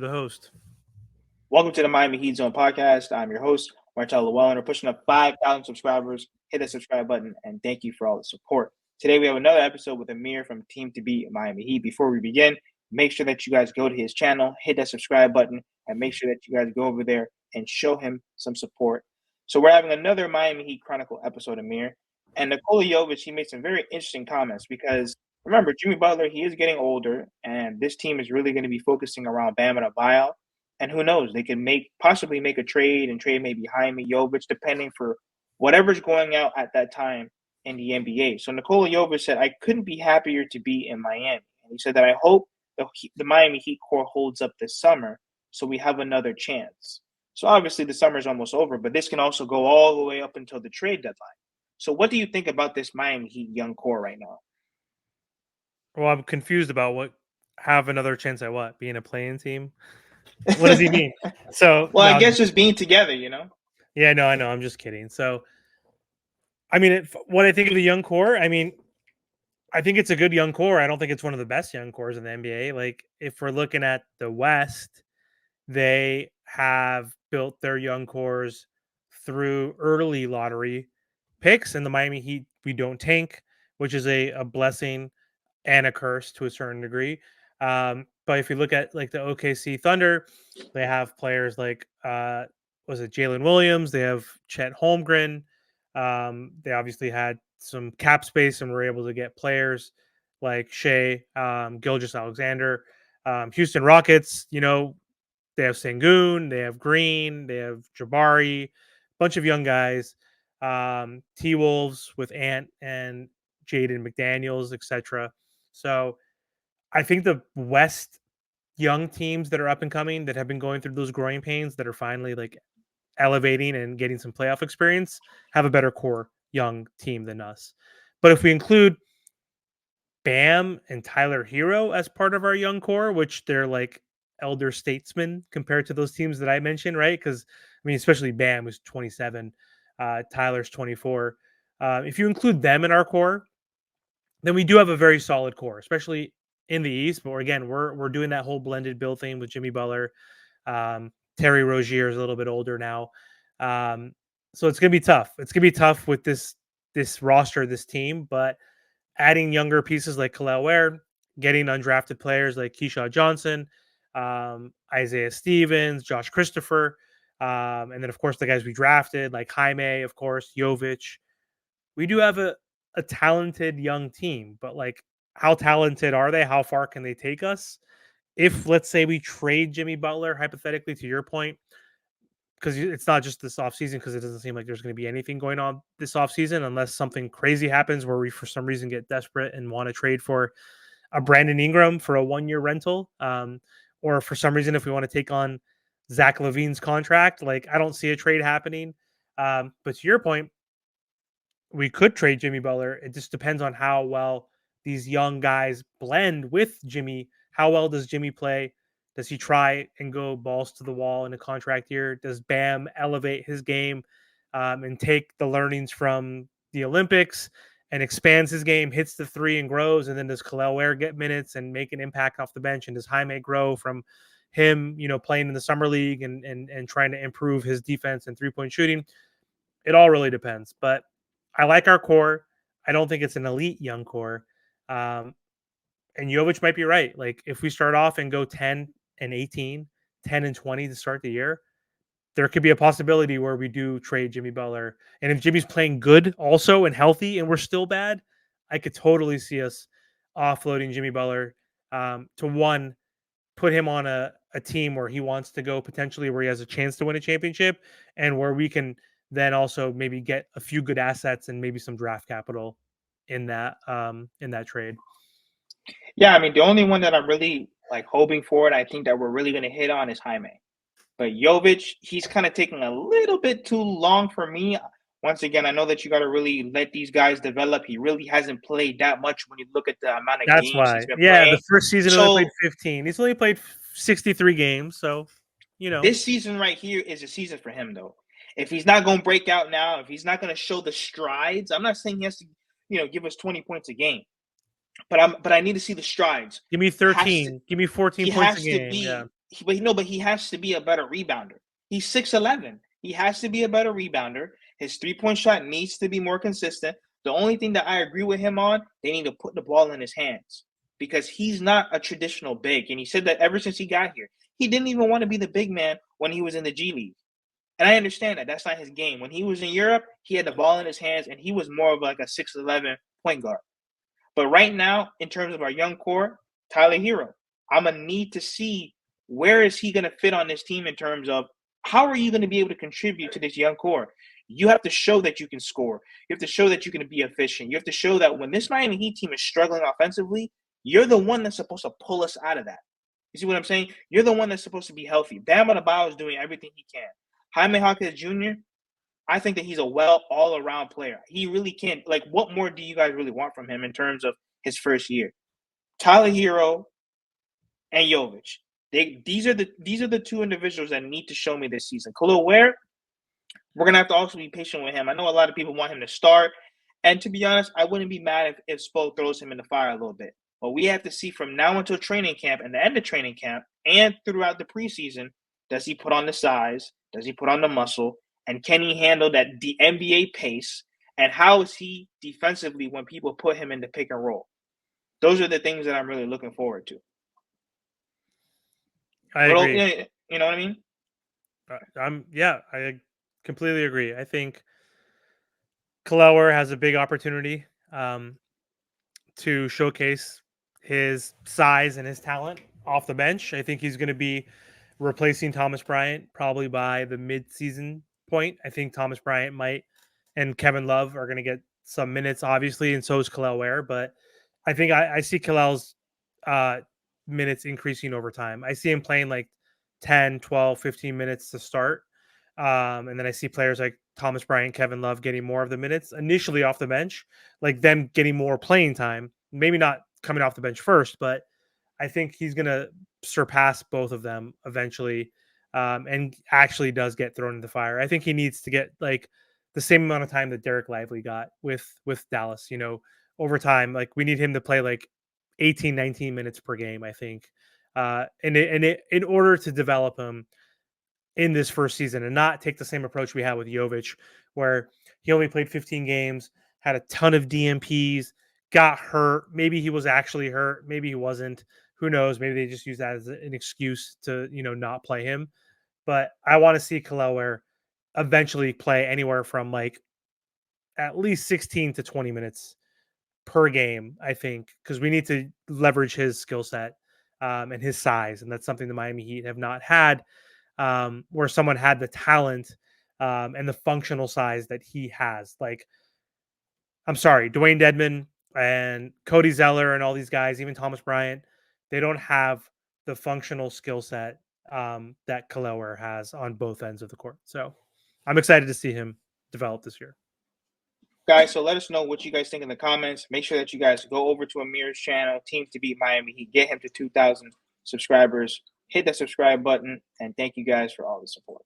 The host. Welcome to the Miami Heat Zone podcast. I'm your host, Martello Llewellyn. We're pushing up 5,000 subscribers. Hit the subscribe button, and thank you for all the support. Today, we have another episode with Amir from Team to Beat Miami Heat. Before we begin, make sure that you guys go to his channel, hit that subscribe button, and make sure that you guys go over there and show him some support. So, we're having another Miami Heat Chronicle episode, Amir. And Nikola Jovic, he made some very interesting comments because remember, Jimmy Butler, he is getting older, and this team is really going to be focusing around Bam and a buyout. And who knows? They can possibly make a trade and trade maybe Jaime Jovic, depending for whatever's going out at that time in the NBA. So Nikola Jovic said, "I couldn't be happier to be in Miami." And he said that I hope the Miami Heat core holds up this summer, so we have another chance. So obviously the summer's almost over, but this can also go all the way up until the trade deadline. So what do you think about this Miami Heat young core right now? Well, I'm confused about what have another chance at what? Being a playing team? What does he mean? So Well, I no, guess just being together, yeah, no, I know. I'm just kidding. So, I mean, what I think of the young core, I think it's a good young core. I don't think it's one of the best young cores in the NBA. Like, if we're looking at the West, they have built their young cores through early lottery picks, and the Miami Heat we don't tank, which is a blessing and a curse to a certain degree. But if you look at like the OKC Thunder, they have players like was it Jalen Williams? They have Chet Holmgren. They obviously had some cap space and were able to get players like Shea, Gilgis Alexander, Houston Rockets. They have Sangoon, they have Green, they have Jabari, bunch of young guys. T Wolves with Ant and Jaden McDaniels, etc. So I think the West young teams that are up and coming that have been going through those growing pains that are finally like elevating and getting some playoff experience have a better core young team than us. But if we include Bam and Tyler Hero as part of our young core, which they're like elder statesmen compared to those teams that I mentioned, right? Because I mean, especially Bam was 27, Tyler's 24. If you include them in our core, then we do have a very solid core, especially in the East. But again, we're doing that whole blended build thing with Jimmy Butler. Terry Rozier is a little bit older now, so it's gonna be tough. It's gonna be tough with this roster, this team, but adding younger pieces like Kel'el Ware, getting undrafted players like Keyshawn Johnson, Isaiah Stevens, Josh Christopher, and then of course the guys we drafted like Jaime, of course, Jovic. We do have a talented young team, but like how talented are they? How far can they take us? If let's say we trade Jimmy Butler, hypothetically, to your point, because it's not just this offseason, because it doesn't seem like there's going to be anything going on this offseason unless something crazy happens where we for some reason get desperate and want to trade for a Brandon Ingram for a 1 year rental, or for some reason if we want to take on Zach Levine's contract. Like I don't see a trade happening. But to your point, we could trade Jimmy Butler. It just depends on how well these young guys blend with Jimmy. How well does Jimmy play? Does he try and go balls to the wall in a contract year? Does Bam elevate his game and take the learnings from the Olympics and expands his game, hits the three and grows? And then does Kel'el Ware get minutes and make an impact off the bench? And does Jaime grow from him, playing in the summer league and trying to improve his defense and 3-point shooting? It all really depends. But I like our core. I don't think it's an elite young core. And Jovic might be right. Like if we start off and go 10 and 18, 10 and 20 to start the year, there could be a possibility where we do trade Jimmy Butler. And if Jimmy's playing good also and healthy and we're still bad, I could totally see us offloading Jimmy Butler to one, put him on a team where he wants to go potentially where he has a chance to win a championship and where we can then also maybe get a few good assets and maybe some draft capital in that trade. Yeah, I mean, the only one that I'm really like hoping for, and I think that we're really going to hit on is Jaime. But Jovic, he's kind of taking a little bit too long for me. Once again, I know that you got to really let these guys develop. He really hasn't played that much when you look at the amount of That's games why. he's been Yeah, the playing. first season he only played So 15. He's only played 63 games, so this season right here is a season for him, though. If he's not going to break out now, if he's not going to show the strides, I'm not saying he has to, give us 20 points a game. But I need to see the strides. Give me Has to 13. Give me 14 he points a has to game. Yeah. be but he has to be a better rebounder. He's 6'11". He has to be a better rebounder. His 3-point shot needs to be more consistent. The only thing that I agree with him on, they need to put the ball in his hands because he's not a traditional big. And he said that ever since he got here, he didn't even want to be the big man when he was in the G League. And I understand that. That's not his game. When he was in Europe, he had the ball in his hands, and he was more of like a 6'11" point guard. But right now, in terms of our young core, Tyler Hero, I'm going to need to see where is he going to fit on this team in terms of how are you going to be able to contribute to this young core? You have to show that you can score. You have to show that you can be efficient. You have to show that when this Miami Heat team is struggling offensively, you're the one that's supposed to pull us out of that. You see what I'm saying? You're the one that's supposed to be healthy. Bam Adebayo is doing everything he can. Jaime Jaquez Jr., I think that he's a all-around player. He really can. Like, what more do you guys really want from him in terms of his first year? Tyler Hero and Jovic. These are the two individuals that need to show me this season. Kel'el Ware, we're gonna have to also be patient with him. I know a lot of people want him to start, and to be honest, I wouldn't be mad if Spo throws him in the fire a little bit. But we have to see from now until training camp and the end of training camp and throughout the preseason, does he put on the size? Does he put on the muscle? And can he handle that the NBA pace? And how is he defensively when people put him in the pick and roll? Those are the things that I'm really looking forward to. I agree. You know what I mean? I completely agree. I think Kel'el Ware has a big opportunity to showcase his size and his talent off the bench. I think he's going to be replacing Thomas Bryant probably by the mid-season point. I think Thomas Bryant and Kevin Love are going to get some minutes, obviously, and so is Kel'el Ware. But I think I see Kel'el's minutes increasing over time. I see him playing like 10, 12, 15 minutes to start. And then I see players like Thomas Bryant, Kevin Love getting more of the minutes initially off the bench, like them getting more playing time. Maybe not coming off the bench first, but I think he's going to surpass both of them eventually, and actually does get thrown in the fire. I think he needs to get like the same amount of time that Derek Lively got with Dallas. Over time, like we need him to play like 18, 19 minutes per game. I think, in order to develop him in this first season and not take the same approach we had with Jovic, where he only played 15 games, had a ton of DMPs, got hurt. Maybe he was actually hurt. Maybe he wasn't. Who knows? Maybe they just use that as an excuse to, not play him. But I want to see Kel'el Ware eventually play anywhere from like at least 16 to 20 minutes per game, I think, because we need to leverage his skill set and his size. And that's something the Miami Heat have not had, where someone had the talent and the functional size that he has. Like, I'm sorry, Dwayne Dedman and Cody Zeller and all these guys, even Thomas Bryant, they don't have the functional skill set that Kel'el Ware has on both ends of the court. So I'm excited to see him develop this year. Guys, so let us know what you guys think in the comments. Make sure that you guys go over to Amir's channel, Team to Beat Miami Heat. Get him to 2,000 subscribers. Hit that subscribe button, and thank you guys for all the support.